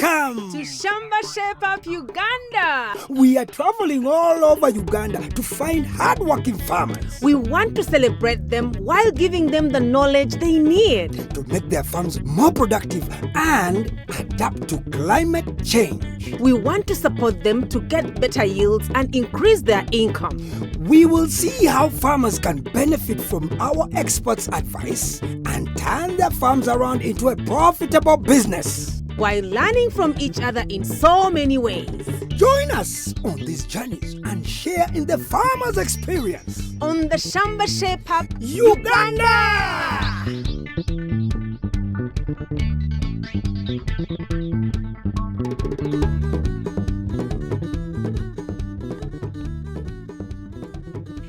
Welcome to Shamba Shape Up, Uganda. We are traveling all over Uganda to find hardworking farmers. We want to celebrate them while giving them the knowledge they need to make their farms more productive and adapt to climate change. We want to support them to get better yields and increase their income. We will see how farmers can benefit from our experts' advice and turn their farms around into a profitable business, while learning from each other in so many ways. Join us on these journeys and share in the farmers' experience on the Shamba Shape Up, Uganda!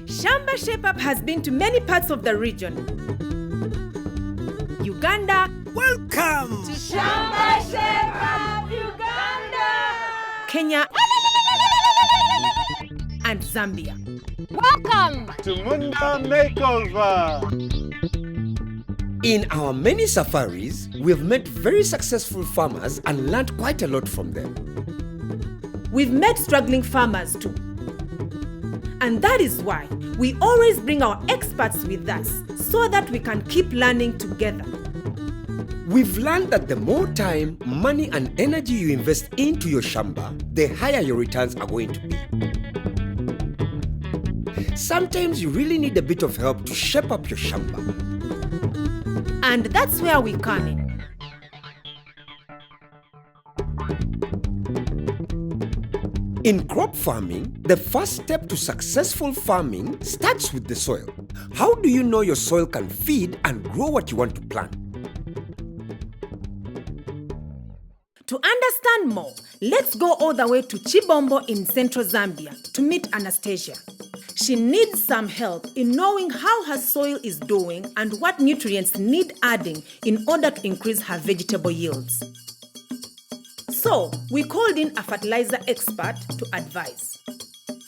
Shamba Shape Up has been to many parts of the region. Uganda, welcome to Shamba Shape Up, Uganda! Kenya and Zambia. Welcome to Munda Makeover. In our many safaris, we've met very successful farmers and learned quite a lot from them. We've met struggling farmers too. And that is why we always bring our experts with us so that we can keep learning together. We've learned that the more time, money and energy you invest into your shamba, the higher your returns are going to be. Sometimes you really need a bit of help to shape up your shamba. And that's where we come in. In crop farming, the first step to successful farming starts with the soil. How do you know your soil can feed and grow what you want to plant? To understand more, let's go all the way to Chibombo in central Zambia to meet Anastasia. She needs some help in knowing how her soil is doing and what nutrients need adding in order to increase her vegetable yields. So, we called in a fertilizer expert to advise.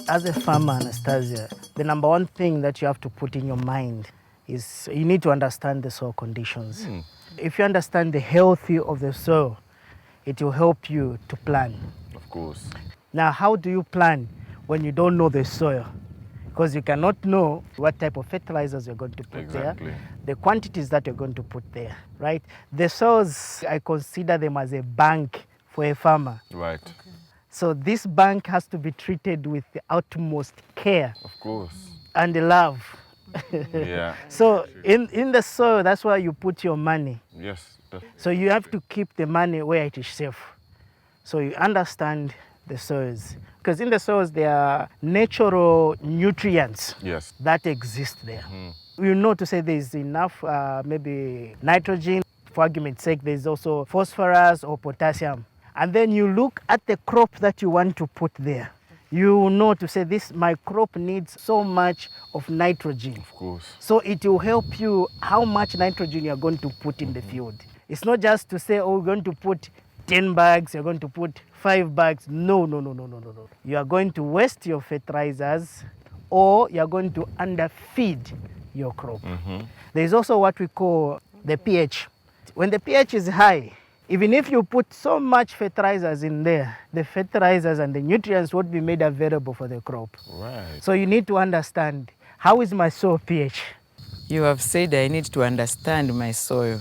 As a farmer, Anastasia, the number one thing that you have to put in your mind is you need to understand the soil conditions. If you understand the health of the soil, it will help you to plan. Of course. Now, how do you plan when you don't know the soil? Because you cannot know what type of fertilizers you're going to put there, the quantities that you're going to put there, right? The soils, I consider them as a bank for a farmer. Right. Okay. So this bank has to be treated with the utmost care. Of course. And love. Yeah. So in the soil, that's where you put your money. Yes. Definitely. So you have to keep the money where it is safe. So you understand the soils. Because in the soils, there are natural nutrients that exist there. You know to say there's enough, maybe nitrogen. For argument's sake, there's also phosphorus or potassium. And then you look at the crop that you want to put there. You know to say my crop needs so much of nitrogen. Of course. So it will help you how much nitrogen you're going to put in the field. It's not just to say, oh, we're going to put 10 bags, you're going to put 5 bags. No. You are going to waste your fertilizers or you're going to underfeed your crop. There's also what we call the pH. When the pH is high, even if you put so much fertilizers in there, the fertilizers and the nutrients won't be made available for the crop. Right. So you need to understand, how is my soil pH? You have said I need to understand my soil.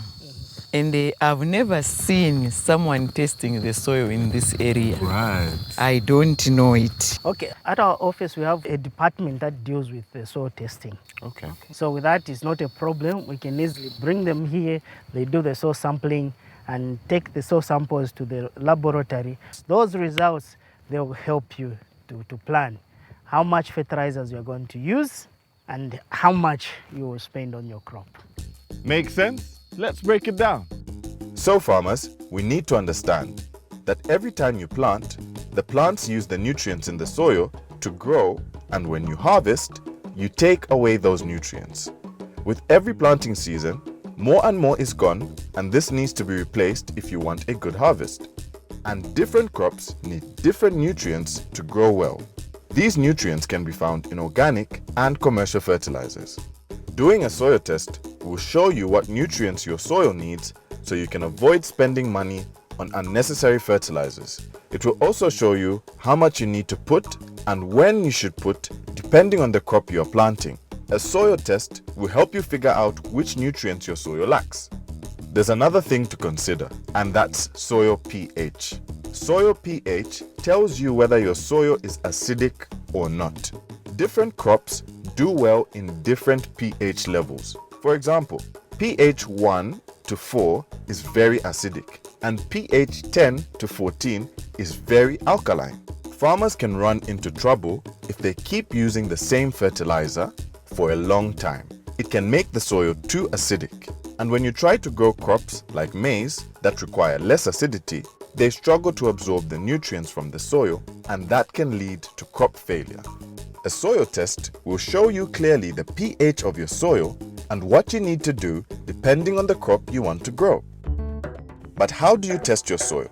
And I've never seen someone testing the soil in this area. Right. I don't know it. Okay. At our office, we have a department that deals with the soil testing. Okay. So with that, it's not a problem. We can easily bring them here. They do the soil sampling and take the soil samples to the laboratory. Those results, they will help you to plan how much fertilizers you're going to use and how much you will spend on your crop. Make sense? Let's break it down. So farmers, we need to understand that every time you plant, the plants use the nutrients in the soil to grow, and when you harvest, you take away those nutrients. With every planting season, more and more is gone, and this needs to be replaced if you want a good harvest. And different crops need different nutrients to grow well. These nutrients can be found in organic and commercial fertilizers. Doing a soil test will show you what nutrients your soil needs so you can avoid spending money on unnecessary fertilizers. It will also show you how much you need to put and when you should put, depending on the crop you are planting. A soil test will help you figure out which nutrients your soil lacks. There's another thing to consider, and that's soil pH. Soil pH tells you whether your soil is acidic or not. Different crops do well in different pH levels. For example, pH 1 to 4 is very acidic, and pH 10 to 14 is very alkaline. Farmers can run into trouble if they keep using the same fertilizer for a long time. It can make the soil too acidic, and when you try to grow crops like maize that require less acidity, they struggle to absorb the nutrients from the soil, and that can lead to crop failure. A soil test will show you clearly the pH of your soil and what you need to do depending on the crop you want to grow. But how do you test your soil?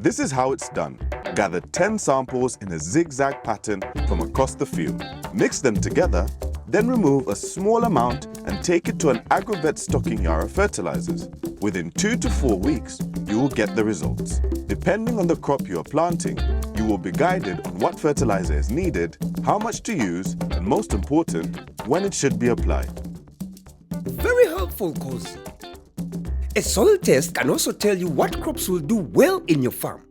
This is how it's done. Gather 10 samples in a zigzag pattern from across the field. Mix them together, then remove a small amount and take it to an agrovet stocking yard of fertilizers. Within 2 to 4 weeks, you will get the results. Depending on the crop you are planting, you will be guided on what fertilizer is needed, how much to use, and most important, when it should be applied. Very helpful, Kosi. A soil test can also tell you what crops will do well in your farm.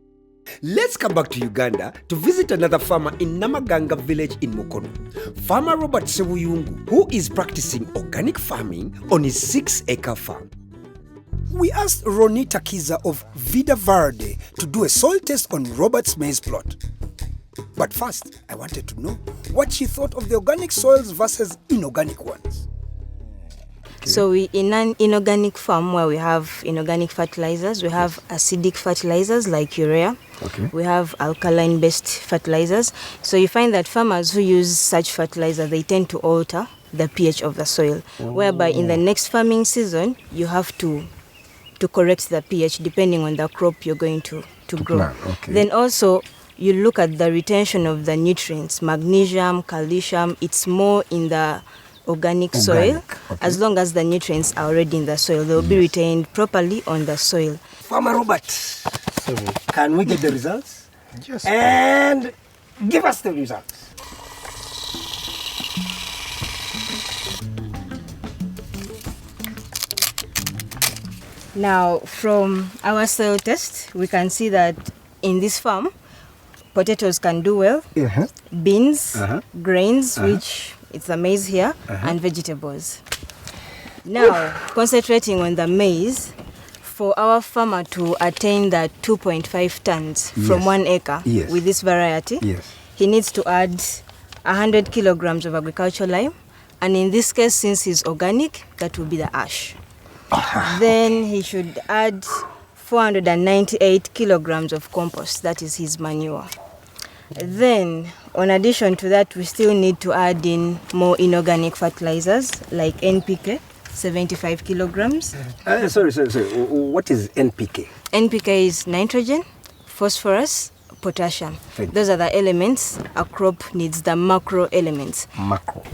Let's come back to Uganda to visit another farmer in Namaganga village in Mukono. Farmer Robert Sebuyungu, who is practicing organic farming on his 6-acre farm. We asked Ronita Kiza of Vida Verde to do a soil test on Robert's maize plot. But first, I wanted to know what she thought of the organic soils versus inorganic ones. So in an inorganic farm where we have inorganic fertilizers, we have acidic fertilizers like urea. Okay. We have alkaline-based fertilizers. So you find that farmers who use such fertilizer, they tend to alter the pH of the soil, whereby in the next farming season, you have to correct the pH depending on the crop you're going to grow. Okay. Then also, you look at the retention of the nutrients, magnesium, calcium. It's more in the organic soil. Okay. As long as the nutrients are already in the soil, they'll be retained properly on the soil. Farmer Robert, can we get the results? Yes. And give us the results. Now, from our soil test, we can see that in this farm, potatoes can do well, beans, grains, which it's the maize here, and vegetables. Now, concentrating on the maize, for our farmer to attain that 2.5 tons from 1 acre with this variety, he needs to add 100 kilograms of agricultural lime, and in this case, since he's organic, that will be the ash. Then he should add 498 kilograms of compost, that is his manure. Then, in addition to that, we still need to add in more inorganic fertilizers like NPK, 75 kilograms. Sorry. What is NPK? NPK is nitrogen, phosphorus, potassium. Those are the elements a crop needs, the macro elements.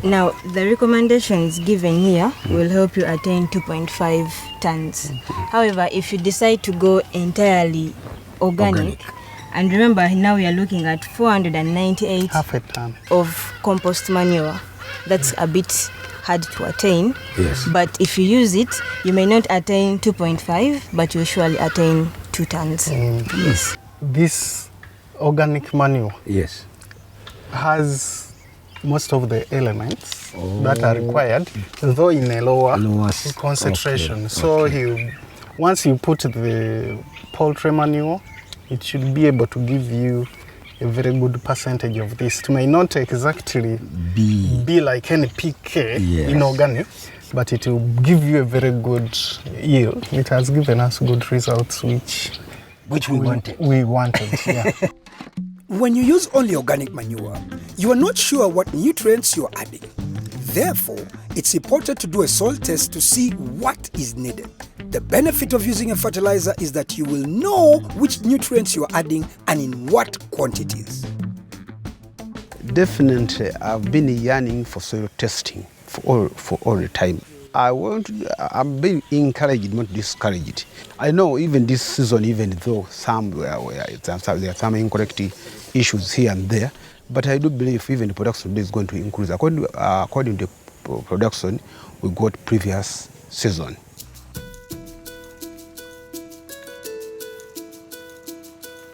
Now, the recommendations given here will help you attain 2.5 tons. However, if you decide to go entirely organic. And remember, now we are looking at 498 half a ton of compost manure. That's a bit hard to attain. Yes. But if you use it, you may not attain 2.5, but you surely attain 2 tons. Yes. This organic manure Yes. has most of the elements that are required, though in a lower concentration. Once you put the poultry manure, it should be able to give you a very good percentage of this. It may not exactly be like NPK in organic, but it will give you a very good yield. It has given us good results, which we wanted. We wanted, yeah. When you use only organic manure, you are not sure what nutrients you are adding. Therefore, it's important to do a soil test to see what is needed. The benefit of using a fertilizer is that you will know which nutrients you are adding and in what quantities. Definitely, I've been yearning for soil testing for all the time. I'm being encouraged, not discouraged. I know even this season, even though there are some incorrect issues here and there, but I do believe even the production is going to increase. According to production we got previous season.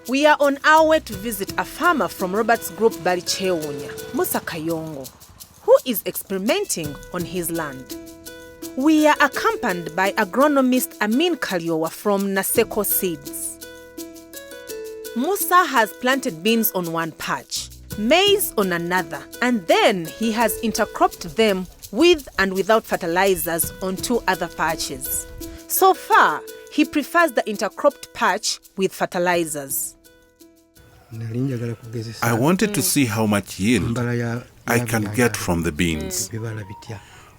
We are on our way to visit a farmer from Robert's group Balichewunya, Musa Kayongo, who is experimenting on his land. We are accompanied by agronomist Amin Kaliowa from Naseko Seeds. Musa has planted beans on one patch, maize on another, and then he has intercropped them with and without fertilizers on 2 other patches. So far, he prefers the intercropped patch with fertilizers. I wanted to see how much yield I can get from the beans,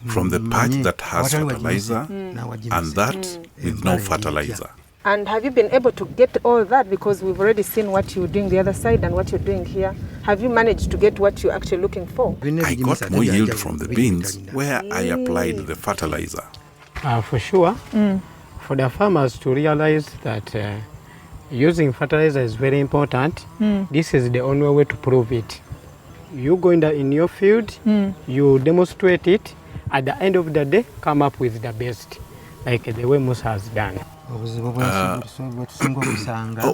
from the patch that has fertilizer and that with no fertilizer. And have you been able to get all that? Because we've already seen what you're doing the other side and what you're doing here. Have you managed to get what you're actually looking for? I got more yield from the beans where I applied the fertilizer. For sure, for the farmers to realize that using fertilizer is very important, this is the only way to prove it. You go in your field, you demonstrate it, at the end of the day, come up with the best, like the way Musa has done.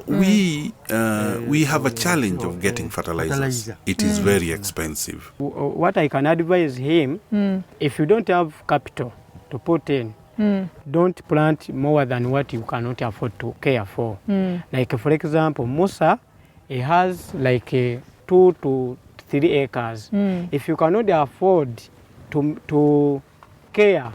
We have a challenge of getting fertilizers. It is very expensive. What I can advise him, if you don't have capital to put in, don't plant more than what you cannot afford to care for. Like for example, Musa, he has like 2 to 3 acres. If you cannot afford to care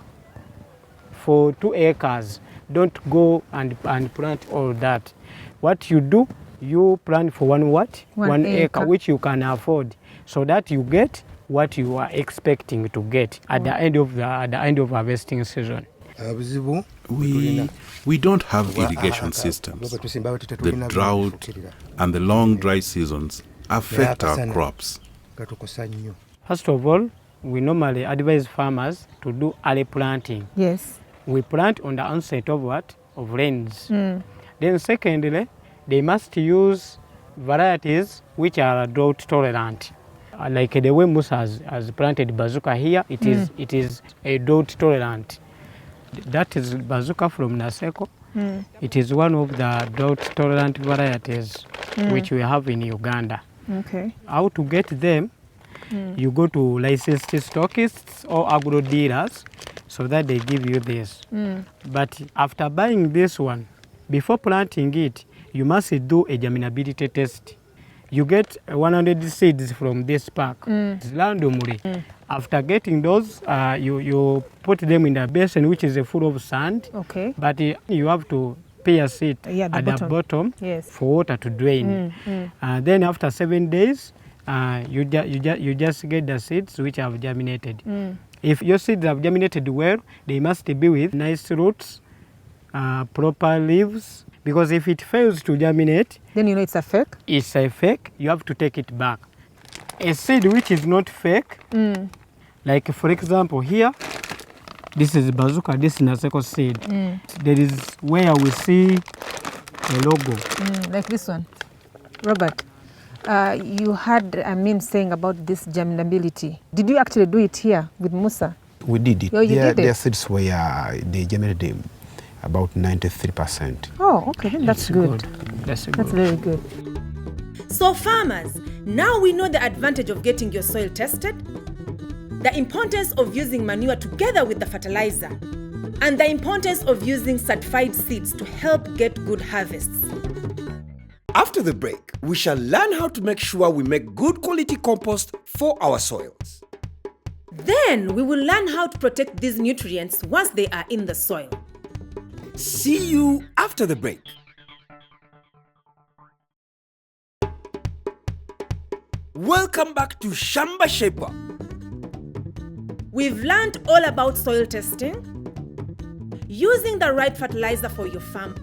for 2 acres, don't go and plant all that. What you do, you plant for one acre, which you can afford, so that you get what you are expecting to get at the end of harvesting season. We don't have irrigation systems. The drought and the long dry seasons affect our crops. First of all, we normally advise farmers to do early planting. Yes. We plant on the onset of what? Of rains. Then secondly, they must use varieties which are drought tolerant. Like the way Musa has planted bazooka here, it is a drought tolerant. That is bazooka from Naseko. It is one of the drought tolerant varieties which we have in Uganda. Okay. How to get them? You go to licensed stockists or agro dealers so that they give you this. But after buying this one, before planting it, you must do a germinability test. You get 100 seeds from this pack randomly. After getting those, you put them in a basin which is full of sand. Okay. But you have to pierce it at the bottom for water to drain. Then after 7 days, you just get the seeds which have germinated. If your seeds have germinated well, they must be with nice roots, proper leaves, because if it fails to germinate, then you know it's a fake? It's a fake, you have to take it back. A seed which is not fake, like for example here, this is bazooka, this is Naseko seed. There is where we see a logo. Like this one. Robert, you had Amin saying about this germinability. Did you actually do it here with Musa? We did it. Oh, you did it? Their seeds were, they germinated about 93%. Oh, okay, then that's good. That's very good. So farmers, now we know the advantage of getting your soil tested, the importance of using manure together with the fertilizer, and the importance of using certified seeds to help get good harvests. After the break, we shall learn how to make sure we make good quality compost for our soils. Then we will learn how to protect these nutrients once they are in the soil. See you after the break. Welcome back to Shamba Shape Up. We've learned all about soil testing, using the right fertilizer for your farm,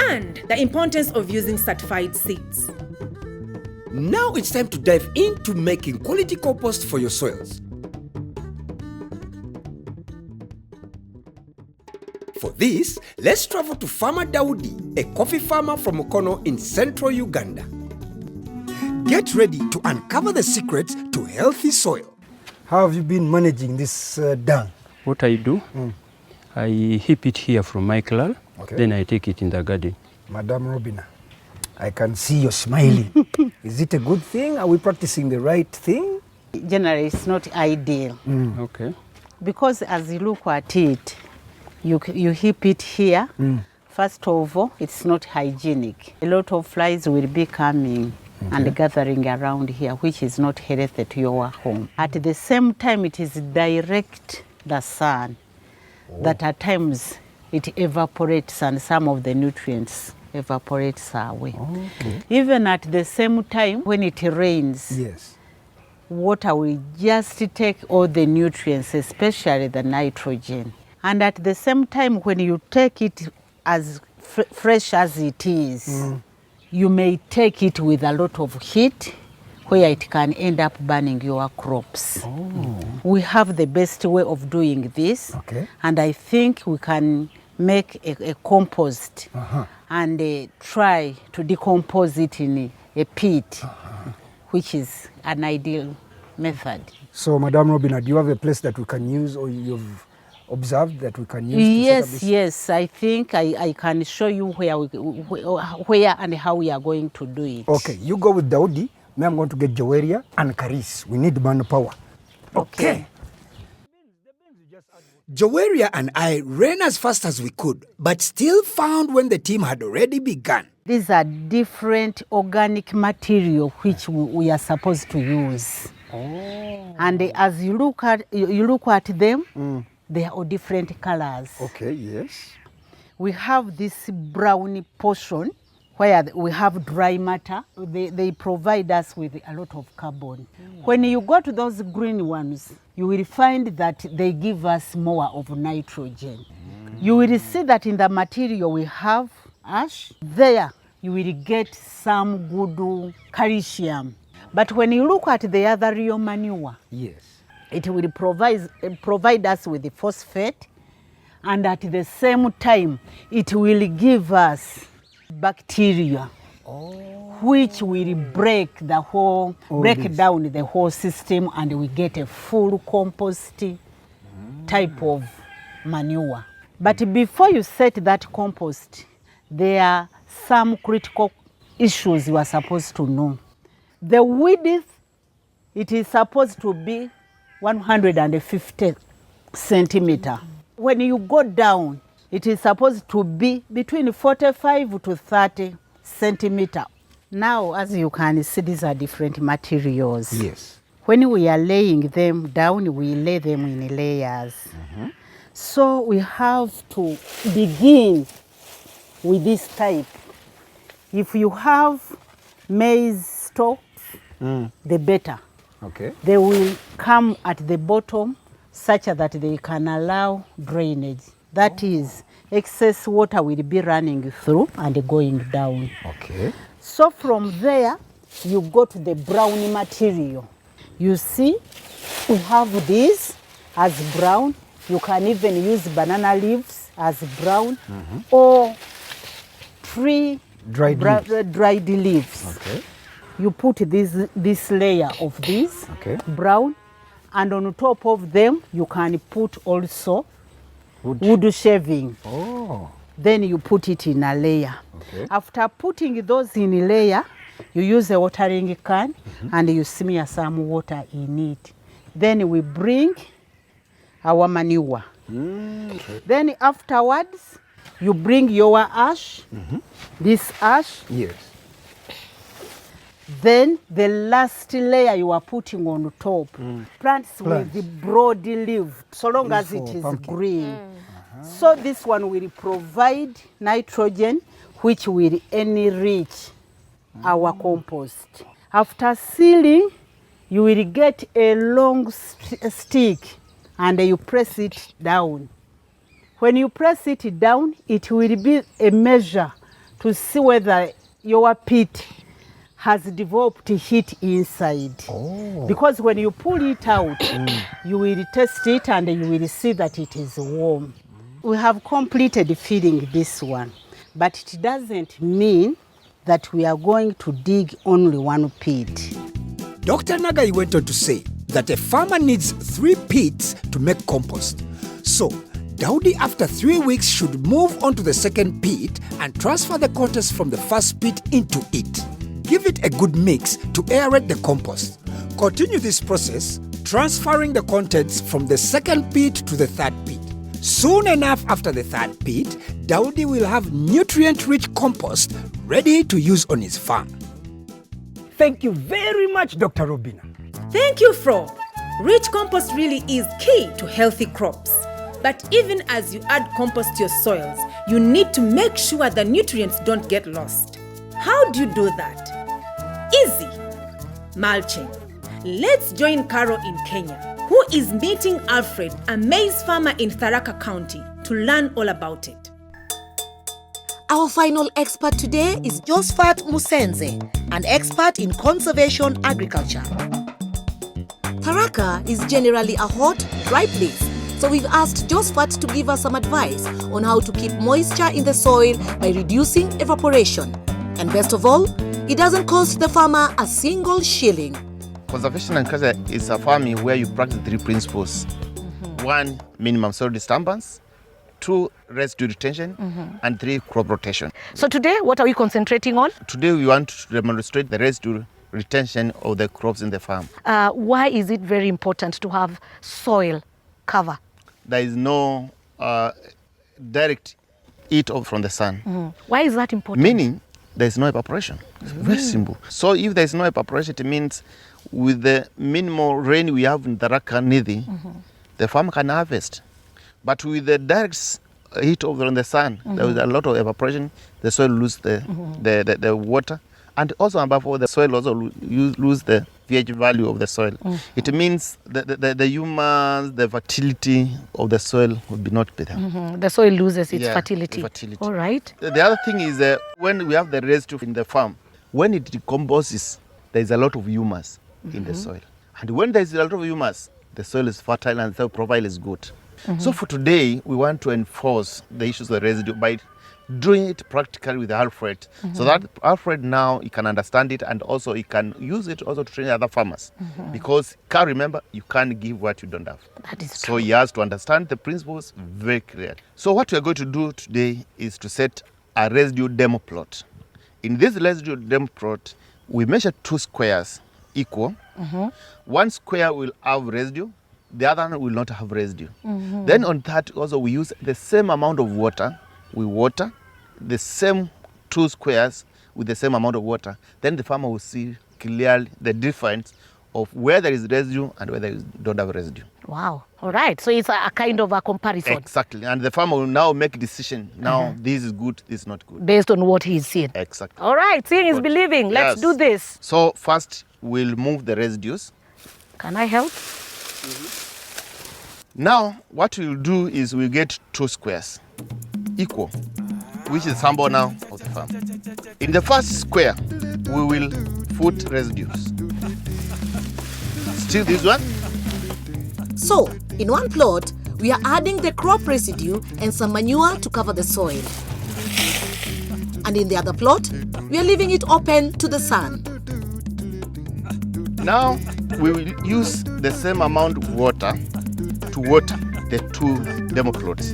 and the importance of using certified seeds. Now it's time to dive into making quality compost for your soils. For this, let's travel to Farmer Daudi, a coffee farmer from Mukono in central Uganda. Get ready to uncover the secrets to healthy soil. How have you been managing this dung? What I do, I heap it here from my club, then I take it in the garden. Madam Robina, I can see you're smiling. Is it a good thing? Are we practicing the right thing? Generally, it's not ideal. Okay. Because as you look at it, you heap it here. First of all, it's not hygienic. A lot of flies will be coming and gathering around here, which is not healthy to your home. At the same time, it is direct the sun that at times it evaporates and some of the nutrients evaporates away. Even at the same time, when it rains, water will just take all the nutrients, especially the nitrogen. And at the same time, when you take it as fresh as it is, you may take it with a lot of heat where it can end up burning your crops. We have the best way of doing this, and I think we can make a compost and try to decompose it in a pit, which is an ideal method. So, Madam Robina, do you have a place that we can use, or you've observed that we can use? Yes, I think I can show you where and how we are going to do it. Okay, you go with Daudi. Me, I'm going to get Joweria and Karis. We need manpower. Okay. Joweria and I ran as fast as we could, but still found when the team had already begun. These are different organic material which we are supposed to use. And as you look at them, they are all different colors. Okay, yes. We have this browny portion where we have dry matter. They provide us with a lot of carbon. When you go to those green ones, you will find that they give us more of nitrogen. You will see that in the material we have ash, there you will get some good calcium. But when you look at the other real manure, it will provide us with the phosphate, and at the same time, it will give us bacteria, which will break down the whole system, and we get a full compost type of manure. But before you set that compost, there are some critical issues you are supposed to know. The width, it is supposed to be 150 centimeter. When you go down, it is supposed to be between 45 to 30 centimeter. Now, as you can see, these are different materials. Yes. When we are laying them down, we lay them in layers. So we have to begin with this type. If you have maize stalks, the better. Okay. They will come at the bottom such that they can allow drainage. That is, excess water will be running through and going down. Okay. So from there, you go to the brown material. You see, we have this as brown. You can even use banana leaves as brown, or tree dried leaves. Okay. You put this layer of this brown, and on top of them you can put also wood shaving. Then you put it in a layer. After putting those in a layer, you use a watering can and you smear some water in it. Then we bring our manure. Then afterwards, you bring your ash, this ash. Yes. Then the last layer you are putting on top, plants with the broad leaf, so long as it is green. So this one will provide nitrogen, which will enrich our compost. After sealing, you will get a long stick and you press it down. When you press it down, it will be a measure to see whether your pit has developed heat inside. Because when you pull it out, you will test it and you will see that it is warm. We have completed filling this one, but it doesn't mean that we are going to dig only one pit. Dr. Nagai went on to say that a farmer needs 3 pits to make compost. So, Daudi after 3 weeks should move on to the second pit and transfer the contents from the first pit into it. Give it a good mix to aerate the compost. Continue this process, transferring the contents from the second pit to the third pit. Soon enough after the third pit, Daudi will have nutrient-rich compost ready to use on his farm. Thank you very much, Dr. Robina. Thank you, Fro. Rich compost really is key to healthy crops. But even as you add compost to your soils, you need to make sure the nutrients don't get lost. How do you do that? Easy. Mulching. Let's join Carol in Kenya, who is meeting Alfred, a maize farmer in Tharaka County, to learn all about it. Our final expert today is Josephat Musenze, an expert in conservation agriculture. Tharaka is generally a hot, dry place, so we've asked Josephat to give us some advice on how to keep moisture in the soil by reducing evaporation. And best of all, it doesn't cost the farmer a single shilling. Conservation agriculture is a farming where you practice 3 principles. 1, minimum soil disturbance. 2, residue retention. And 3, crop rotation. So today, what are we concentrating on? Today we want to demonstrate the residue retention of the crops in the farm. Why is it very important to have soil cover? There is no direct heat from the sun. Why is that important? Meaning, there is no evaporation. It's very simple. So if there is no evaporation, it means with the minimal rain we have in Tharaka Nithi, the farmer can harvest. But with the direct heat from the sun, there is a lot of evaporation, the soil loses the water. And also above all, the soil also lose the pH value of the soil. It means the humus, the fertility of the soil will not be there. The soil loses its fertility. All right. The other thing is when we have the residue in the farm, when it decomposes, there is a lot of humus in the soil. And when there is a lot of humus, the soil is fertile and the soil profile is good. So for today, we want to enforce the issues of the residue by doing it practically with Alfred, so that Alfred now he can understand it and also he can use it also to train other farmers. Because can't remember, you can't give what you don't have. That is so he has to understand the principles very clearly. So what we are going to do today is to set a residue demo plot. In this residue demo plot, we measure 2 squares equal. 1 square will have residue, the other one will not have residue. Then on that also we use the same amount of water. We water the same 2 squares with the same amount of water. Then the farmer will see clearly the difference of where there is residue and where there don't have residue. Wow. All right. So it's a kind of a comparison. Exactly. And the farmer will now make a decision. Now, this is good, this is not good. Based on what he's seen. Exactly. All right. Seeing is believing. Let's do this. So first, we'll move the residues. Can I help? Now, what we'll do is we'll get 2 squares equal, which is sample now of the farm. In the first square, we will put residues. Still this one. So, in one plot, we are adding the crop residue and some manure to cover the soil. And in the other plot, we are leaving it open to the sun. Now, we will use the same amount of water to water the 2 demo plots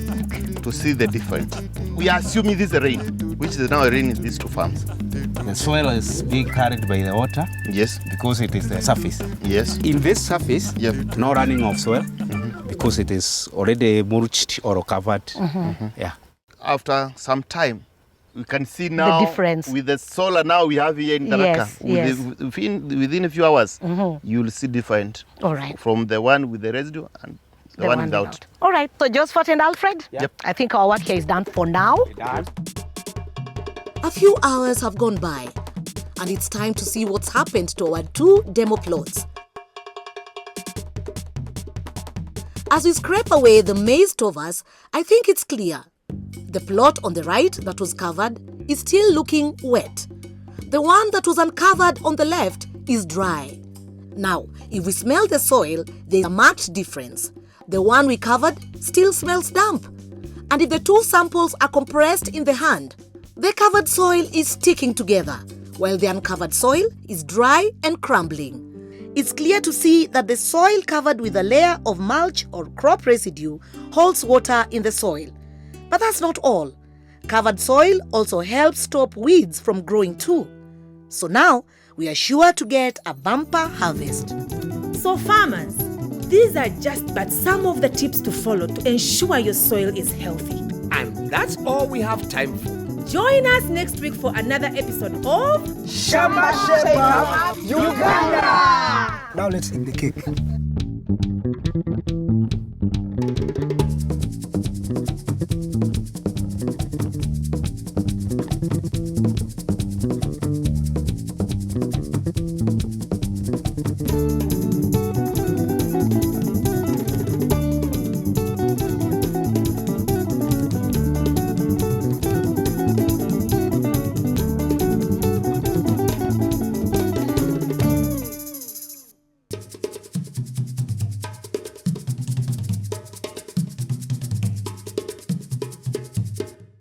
to see the difference. We are assuming this is rain, which is now rain in these 2 farms. The soil is being carried by the water. Yes. Because it is the surface. Yes. In this surface, no running of soil because it is already mulched or covered. Yeah. After some time, we can see now the difference with the solar now we have here in Tharaka. Within a few hours, you will see different. All right. From the one with the residue and the one without. All right. So Josephat and Alfred, I think our work here is done for now. A few hours have gone by, and it's time to see what's happened to our 2 demo plots. As we scrape away the maize tovers, I think it's clear. The plot on the right that was covered is still looking wet. The one that was uncovered on the left is dry. Now, if we smell the soil, there's a marked difference. The one we covered still smells damp. And if the two samples are compressed in the hand, the covered soil is sticking together, while the uncovered soil is dry and crumbling. It's clear to see that the soil covered with a layer of mulch or crop residue holds water in the soil. But that's not all. Covered soil also helps stop weeds from growing too. So now we are sure to get a bumper harvest. So farmers, these are just but some of the tips to follow to ensure your soil is healthy. And that's all we have time for. Join us next week for another episode of Shamba Shape Up, Uganda! Now let's eat the cake.